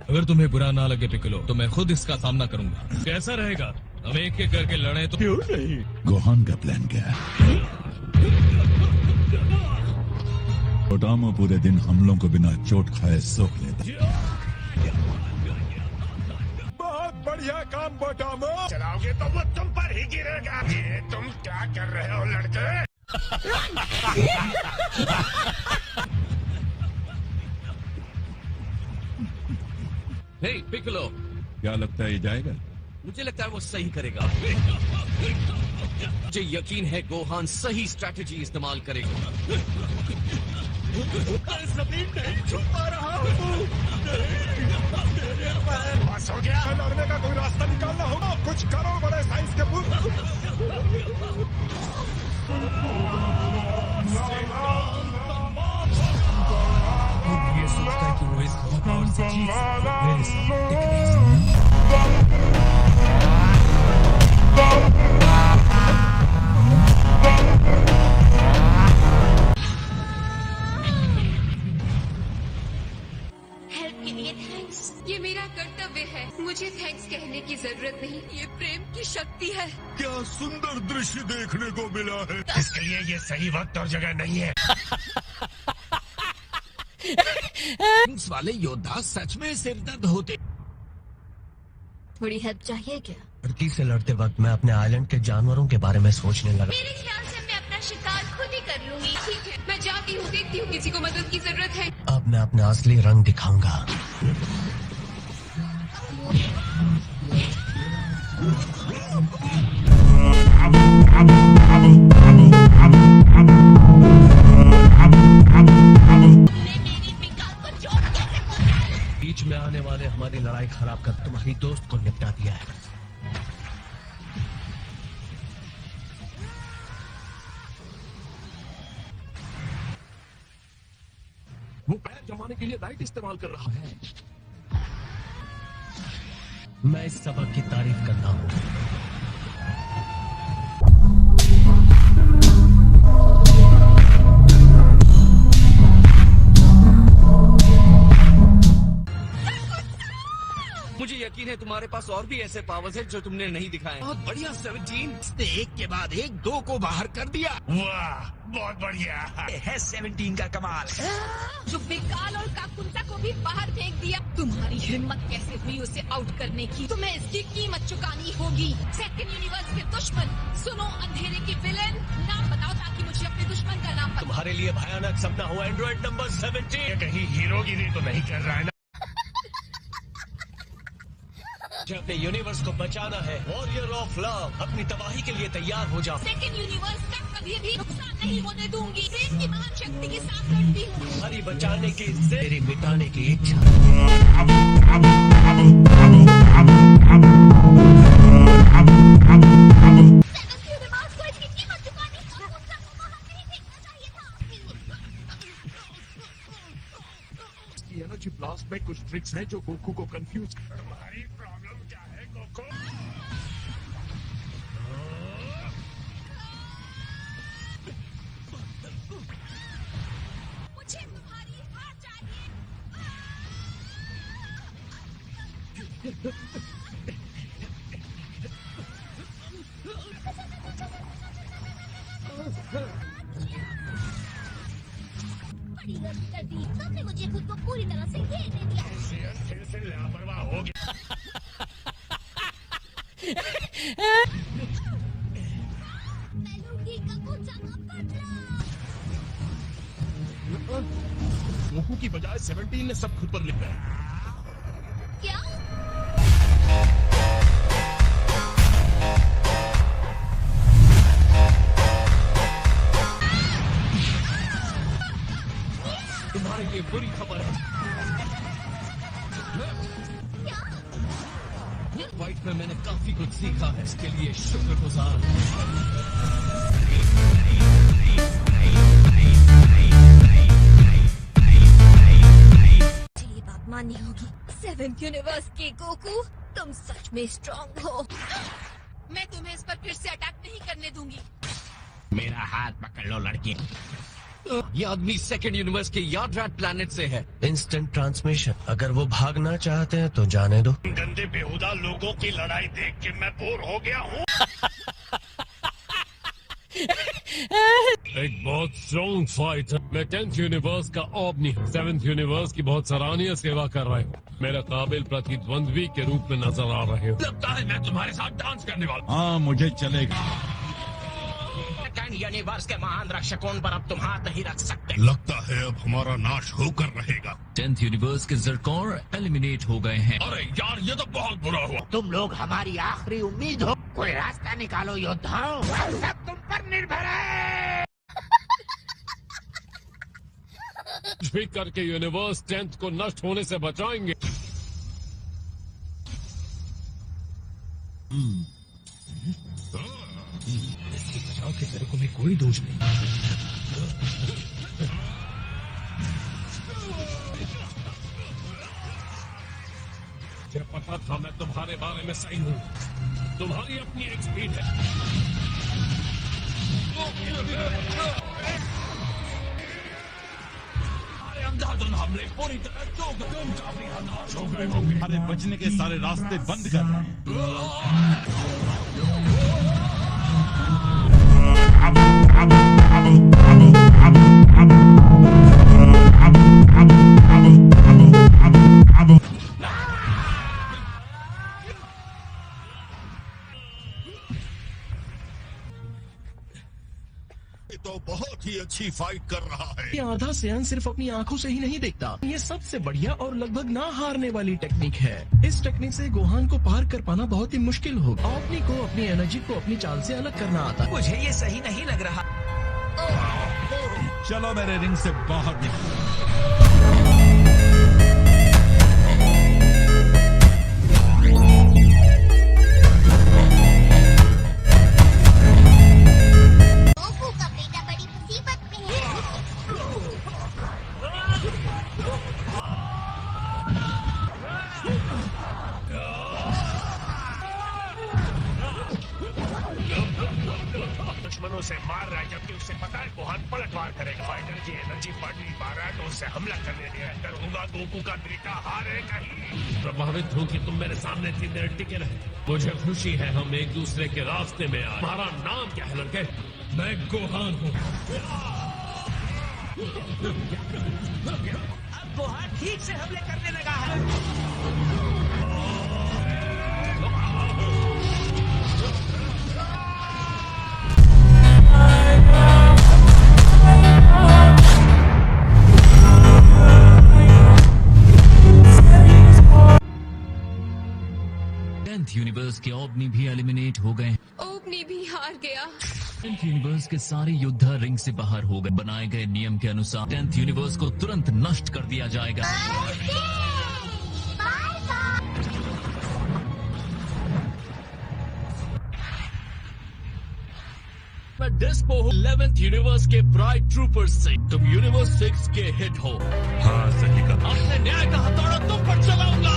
अगर तुम्हें बुरा ना लगे पिकलो, तो मैं खुद इसका सामना करूंगा। कैसा रहेगा? हम एक एक करके लड़े तो? क्यों नहीं? गोहान का प्लान क्या है? ओटामो पूरे दिन हमलों को बिना चोट खाए सोख लेता। बहुत बढ़िया काम बोटामो। चलाओगे तो वो तुम पर ही गिरेगा। ये तुम क्या कर रहे हो लड़के? हे पिकलो, क्या लगता है ये जाएगा? मुझे लगता है वो सही करेगा। मुझे यकीन है गोहान सही स्ट्रैटेजी इस्तेमाल करेगा। जमीन नहीं छुपा रहा हूँ। बस हो गया। लड़ने का कोई रास्ता निकालना होगा। कुछ करो बड़े साइंस के ये सोचता है कि वो इस पावर से जीत सकता है, मेरे सामने टिक नहीं सकता। हेल्प के लिए थैंक्स। ये मेरा कर्तव्य है, मुझे थैंक्स कहने की जरूरत नहीं। ये प्रेम की शक्ति है। क्या सुंदर दृश्य देखने को मिला है। इसके लिए ये सही वक्त और जगह नहीं है। वाले योद्धा सच में सिरदर्द होते। थोड़ी हेल्प चाहिए क्या? लड़की से लड़ते वक्त मैं अपने आइलैंड के जानवरों के बारे में सोचने लगा। मेरे ख्याल से मैं अपना शिकार खुद ही कर लूंगी। ठीक है, मैं जाती हूँ, देखती हूँ किसी को मदद की जरूरत है। अब मैं अपना असली रंग दिखाऊंगा। बीच में आने वाले हमारी लड़ाई खराब कर तुम्हारी दोस्त को निपटा दिया है। वो पैर जमाने के लिए लाइट इस्तेमाल कर रहा है। मैं इस सबक की तारीफ करता हूँ। मुझे यकीन है तुम्हारे पास और भी ऐसे पावर्स हैं जो तुमने नहीं दिखाए। बहुत बढ़िया 17 ने एक के बाद एक 2 को बाहर कर दिया। वाह, बहुत बढ़िया है 17 का कमाल। जो बेकाल और काकुंता को भी बाहर फेंक दिया। तुम्हारी हिम्मत कैसे हुई उसे आउट करने की? तुम्हें इसकी कीमत चुकानी होगी। सेकंड यूनिवर्स के दुश्मन, सुनो अंधेरे की विलेन, नाम बताओ ताकि मुझे अपने दुश्मन का नाम पता। तुम्हारे लिए भयानक सपना हुआ एंड्रॉइड नंबर 17। कहीं हीरोगिरी तो नहीं कर रहा है ना? अपने यूनिवर्स को बचाना है। वॉरियर ऑफ लव, अपनी तबाही के लिए तैयार हो जाओ। सेकंड यूनिवर्स का कभी भी नुकसान नहीं होने दूंगी। प्रेम की महान शक्ति के साथ लड़ती हूँ। हरी बचाने की, तेरी मिटाने की इच्छा। एनर्जी ब्लास्ट में कुछ ट्रिक्स हैं जो गोकू को कंफ्यूज कर। तुम्हारी प्रॉब्लम क्या है गोकू? मुझे तुम्हारी हार चाहिए। बड़ी गलती कर दी तुमने, मुझे खुद को पूरी तरह से घेर ले दिया। फिर से लापरवाह हो गया। मैं लूंगी कपूचा का बदला। गोकू की बजाय 17 ने सब खुद पर लिखा है। क्या? तुम्हारे लिए बुरी खबर है। फाइट में मैंने काफी कुछ सीखा है, इसके लिए शुक्रगुजार। ये बात माननी होगी। 7th यूनिवर्स के गोकू, तुम सच में स्ट्रॉन्ग हो। मैं तुम्हें इस पर फिर से अटैक नहीं करने दूंगी। मेरा हाथ पकड़ लो लड़की। ये आदमी सेकंड यूनिवर्स के यार्ड प्लैनेट से है। Instant transmission. अगर वो भागना चाहते हैं तो जाने दो। गंदे बेहुदा लोगों की लड़ाई देख के मैं बोर हो गया हूँ। एक बहुत स्ट्रॉन्ग फाइट है। मैं 10th यूनिवर्स का ओबनी 7th यूनिवर्स की बहुत सराहनीय सेवा कर रहा हूँ। मेरा काबिल प्रतिद्वंद्वी के रूप में नजर आ रहे हो। लगता है मैं तुम्हारे साथ डांस करने वाला हाँ मुझे चलेगा। यूनिवर्स के महान रक्षकों पर अब तुम हाथ नहीं रख सकते। लगता है अब हमारा नाश होकर रहेगा। 10th यूनिवर्स के ज़रकौर एलिमिनेट हो गए हैं। अरे यार ये तो बहुत बुरा हुआ। तुम लोग हमारी आखिरी उम्मीद हो। कोई रास्ता निकालो योद्धाओं, सब तुम पर निर्भर है। कुछ भी करके यूनिवर्स 10th को नष्ट होने से बचाएंगे। इसके बचाव के तरीकों में कोई दोष नहीं। मुझे पता था मैं तुम्हारे बारे में सही हूँ। तुम्हारी अपनी एक स्पीड है। अंधाधुन हमले पूरी तरह तुम काफी हताश हो गए होंगे। अरे बचने के सारे रास्ते बंद कर रहे हैं। तो बहुत ही अच्छी फाइट कर रहा है। ये आधा सेहन सिर्फ अपनी आंखों से ही नहीं देखता। ये सबसे बढ़िया और लगभग ना हारने वाली टेक्निक है। इस टेक्निक से गोहान को पार कर पाना बहुत ही मुश्किल होगा। अपनी को अपनी एनर्जी को अपनी चाल से अलग करना आता है। मुझे ये सही नहीं लग रहा। चलो मेरे रिंग से बाहर निकलो। दुश्मनों से मार रहा है जबकि उसे पता है गोहान पलटवार करेगा। फाइटर की एनर्जी बढ़ नहीं पा रहा है तो उससे हमला करने दिया। होगा गोकू का तरीका हारे कहीं। प्रभावित हूँ कि तुम मेरे सामने इतनी देर टिके रहे। मुझे खुशी है हम एक दूसरे के रास्ते में आए। तुम्हारा नाम क्या है लड़के? मैं गोहान हूँ। अब गोहान ठीक से हमले करने लगा है। यूनिवर्स के ओबनी भी एलिमिनेट हो गए। ओबनी भी हार गया। 10th यूनिवर्स के सारे योद्धा रिंग से बाहर हो गए। बनाए गए नियम के अनुसार 10th यूनिवर्स को तुरंत नष्ट कर दिया जाएगा। मैं डिस्पो हूँ 11th यूनिवर्स के ब्राइट ट्रूपर्स से। तुम यूनिवर्स 6 के हिट हो। हाँ सही कहा। अपने न्याय का हथौड़ा तुम पर चलाऊंगा।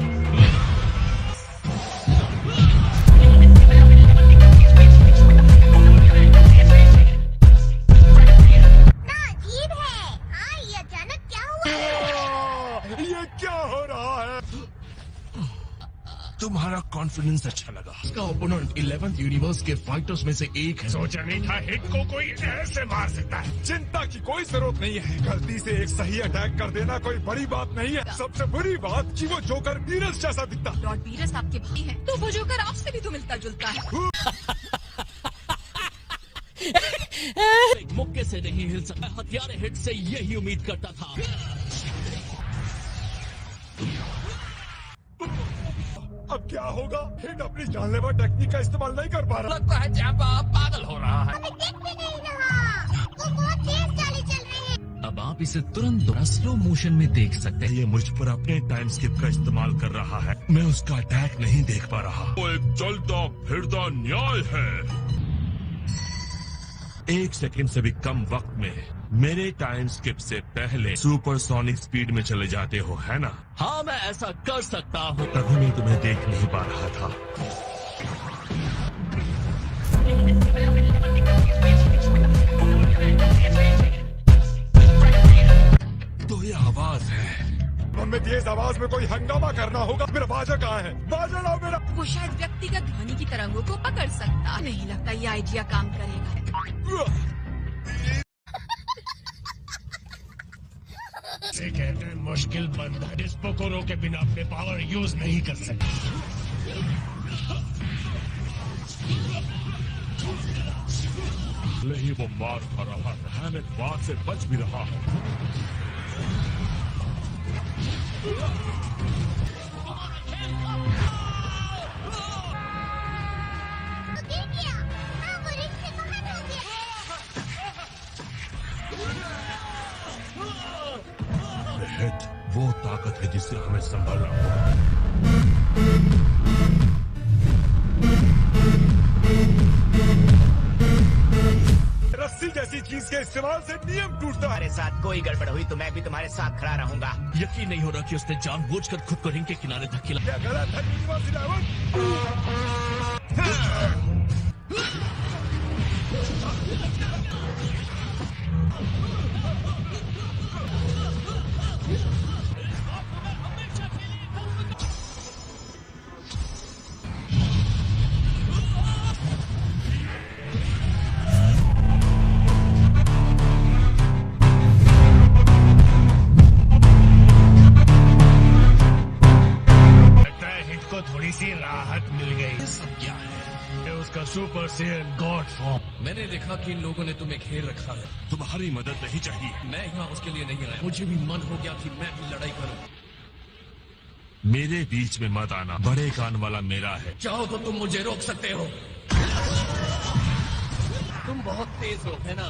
ये क्या हो रहा है? तुम्हारा कॉन्फिडेंस अच्छा लगा। इसका ओपोनेंट 11th यूनिवर्स के फाइटर्स में से एक है। सोचा नहीं था हिट को कोई ऐसे मार सकता है। चिंता की कोई जरूरत नहीं है। गलती से एक सही अटैक कर देना कोई बड़ी बात नहीं है। सबसे बुरी बात कि वो जोकर बीरस जैसा दिखता। लॉर्ड बीरस आपके भाई हैं, तो वो जोकर आपसे भी तो मिलता जुलता है। एक मुक्के से नहीं हिल सकता। हथियार हिट से यही उम्मीद करता था। अब क्या होगा? हिट अपनी जानलेवा टेक्निक का इस्तेमाल नहीं कर पा रहा। लगता है जैपा पागल हो रहा है। अब आप इसे तुरंत स्लो मोशन में देख सकते हैं। ये मुझ पर अपने टाइम स्किप का इस्तेमाल कर रहा है। मैं उसका अटैक नहीं देख पा रहा। वो एक चलता फिरता न्याय है। 1 सेकंड से भी कम वक्त में मेरे टाइम स्किप से पहले सुपरसोनिक स्पीड में चले जाते हो, है ना? हाँ मैं ऐसा कर सकता हूँ। तभी मैं तुम्हें देख नहीं पा रहा था। कोई आवाज है। हमें तेज आवाज में कोई हंगामा करना होगा। मेरा बाजा कहाँ है? बाजा लाओ मेरा। वो शायद व्यक्तिगत ध्वनि की तरंगों को पकड़ सकता। नहीं लगता ये आइडिया काम करेगा। से कहते हैं मुश्किल बंद है। डिस्पो को रोके बिना अपने पावर यूज नहीं कर सकते। नहीं वो मार खा रहा है, हैमक बात से बच भी रहा है। हिट वो ताकत है जिससे हमें संभालना होगा। रस्सी जैसी चीज के इस्तेमाल से नियम टूटता है। तुम्हारे साथ कोई गड़बड़ हुई तो मैं भी तुम्हारे साथ खड़ा रहूंगा। यकीन नहीं हो रहा कि उसने जानबूझकर खुद को रिंग के किनारे धकेला। क्या गलत है यूनिवर्स हिट को थोड़ी सी राहत मिल गई। सब क्या है? ये उसका सुपर सेयन गॉड फॉर्म। मैंने देखा कि इन लोगों ने तुम्हें घेर रखा है। तुम्हारी मदद नहीं चाहिए। मैं यहाँ उसके लिए नहीं आया। मुझे भी मन हो गया कि मैं भी लड़ाई करूँ। मेरे बीच में मत आना। बड़े कान वाला मेरा है। चाहो तो तुम मुझे रोक सकते हो। तुम बहुत तेज हो, है ना?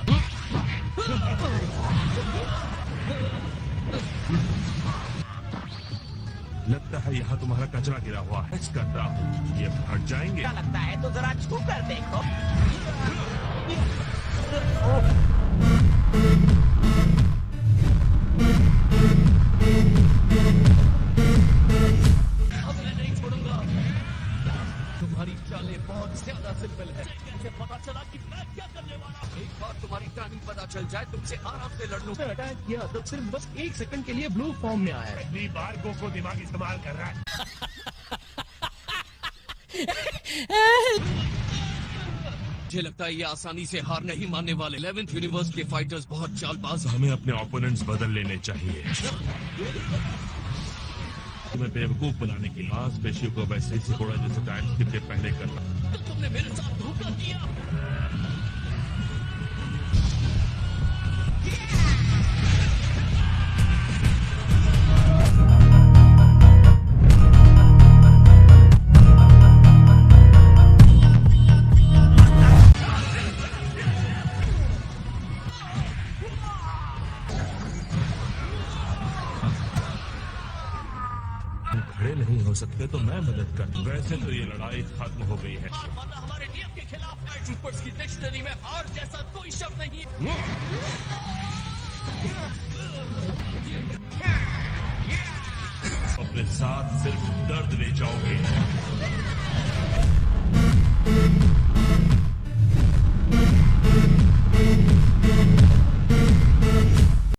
लगता है यहाँ तुम्हारा कचरा गिरा हुआ है। कर रहा हूँ, ये हट जाएंगे। क्या लगता है तो जरा छू कर देखो। अब मैं नहीं छोड़ूंगा। तुम्हारी चालें बहुत ज्यादा सिंपल है। मुझे पता चला कि मैं क्या करने वाला हूँ। एक बार तुम्हारी टाइमिंग पता चल जाए तुमसे आराम से लड़ लूं। अटैक किया तब सिर्फ बस 1 सेकंड के लिए ब्लू फॉर्म में आया है। पहली बार को दिमाग इस्तेमाल कर रहा है। मुझे लगता है ये आसानी से हार नहीं मानने वाले। 11th यूनिवर्स के फाइटर्स बहुत चालबाज हैं। हमें अपने ओपोनेंट्स बदल लेने चाहिए। तुम्हें बेवकूफ बनाने के लिए मांसपेशियों को वैसे ही सिकोड़ा जैसे टाइम स्किप के पहले करना। तो तुमने मेरे साथ धोखा किया। खड़े नहीं हो सकते तो मैं मदद कर। वैसे तो ये लड़ाई खत्म हो गई है। हमारे नियम के खिलाफ नाइट ट्रूपर्स की डिक्शनरी में हार जैसा कोई शब्द नहीं है। अपने साथ सिर्फ दर्द ले जाओगे।